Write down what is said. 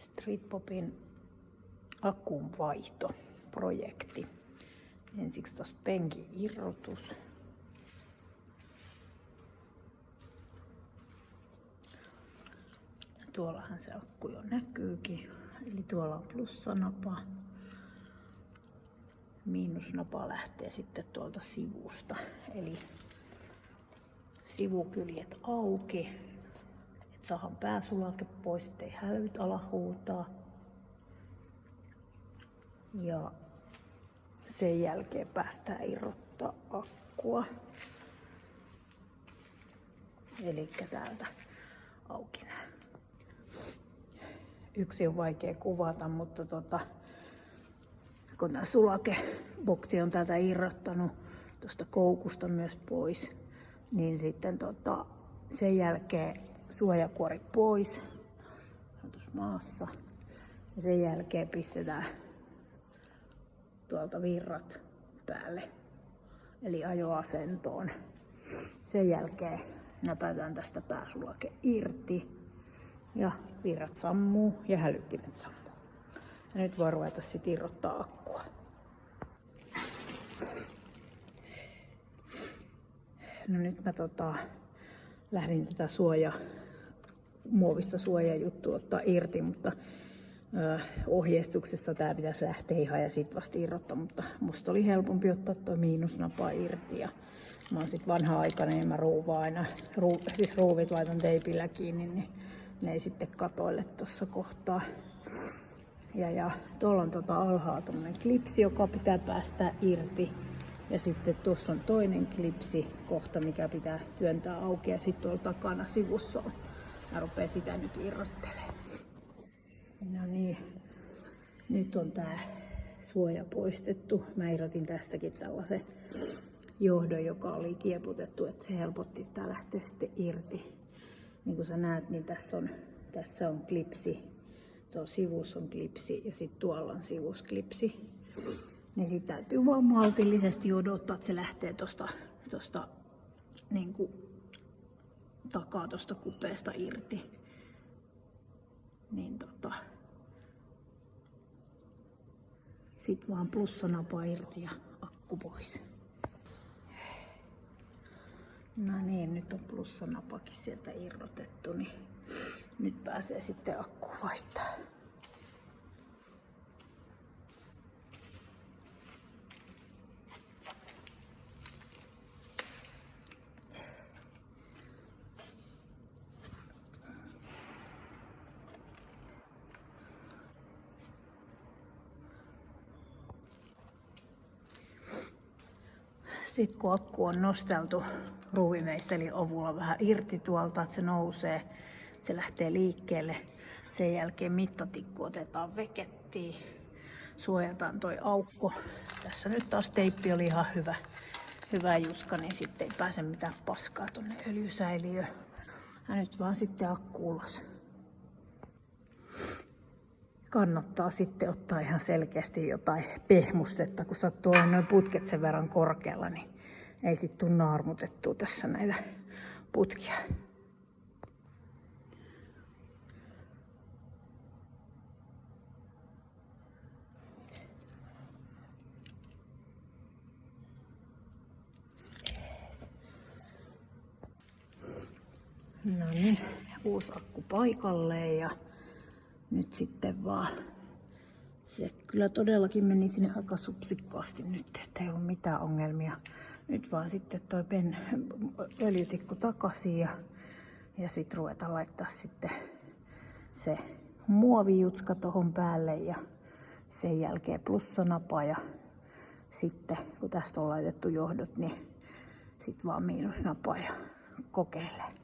Streetpopin akun vaihtoprojekti. Ensiksi tuosta penkin irrotus. Tuollahan se akku jo näkyykin. Eli tuolla on plussanapa. Miinusnapa lähtee sitten tuolta sivusta. Eli sivukyljet auki. Et saadaan pääsulake pois, ettei hälvyt ala huutaa. Ja sen jälkeen päästään irrottaa akkua. Eli täältä auki nää. Yksi on vaikea kuvata, mutta kun tämä sulakeboksi on täältä irrottanut tuosta koukusta myös pois, niin sitten sen jälkeen suojakuori pois tuossa maassa. Ja sen jälkeen pistetään tuolta virrat päälle, eli ajoasentoon. Sen jälkeen näpätään tästä pääsulake irti ja virrat sammuu ja hälyttimet sammuu. Ja nyt voi ruveta sitten irrottaa akkua. No nyt mä lähdin tätä muovista suojajuttua ottaa irti, mutta ohjeistuksessa tää pitäisi lähteä ihan ja sit vasta irrottaa, mutta musta oli helpompi ottaa tuo miinusnapa irti. Ja mä oon sit vanha-aikainen ja mä ruuvaan aina, siis ruuvit laitan teipillä kiinni, niin ne ei sitten katoille tuossa kohtaa. Ja tuolla on alhaalla tommonen klipsi, joka pitää päästää irti. Ja sitten tuossa on toinen klipsi kohta, mikä pitää työntää auki. Ja sitten tuolla takana sivussa on. Mä rupeen sitä nyt irrottelemaan. No niin, nyt on tää suoja poistettu. Mä irrotin tästäkin tällaisen johdon, joka oli kieputettu, että se helpotti, että tää lähtee sitten irti. Niin kuin sä näet, niin tässä on klipsi. Tuolla sivussa on klipsi ja sitten tuolla on sivusklipsi. Niin sit täytyy vaan maltillisesti odottaa, että se lähtee tosta niinku takaa tosta kupeesta irti. Niin sit vaan plussanapa irti ja akku pois. No niin, nyt on plussanapakin sieltä irrotettu, niin nyt pääsee sitten akku vaihtaa. Sitten kun akku on nosteltu ruuvimeisselin avulla vähän irti tuolta, että se nousee, se lähtee liikkeelle. Sen jälkeen mittatikku otetaan vekettiin, suojataan toi aukko. Tässä nyt taas teippi oli ihan hyvä juska, niin sitten ei pääse mitään paskaa tonne öljysäiliöön. Ja nyt vaan sitten akku ulos. Kannattaa sitten ottaa ihan selkeästi jotain pehmustetta, kun sattuu olemaan noin putket sen verran korkealla, niin ei sitten tule naarmutettua tässä näitä putkia. No niin, uusi akku paikalleen ja nyt sitten vaan, se kyllä todellakin meni sinne aika supsikkaasti nyt, ettei ollut mitään ongelmia. Nyt vaan sitten toi öljytikku takaisin ja sitten ruvetaan laittaa sitten se muovijutska tohon päälle ja sen jälkeen plussanapa ja sitten kun tästä on laitettu johdot, niin sitten vaan miinusnapa ja kokeilee.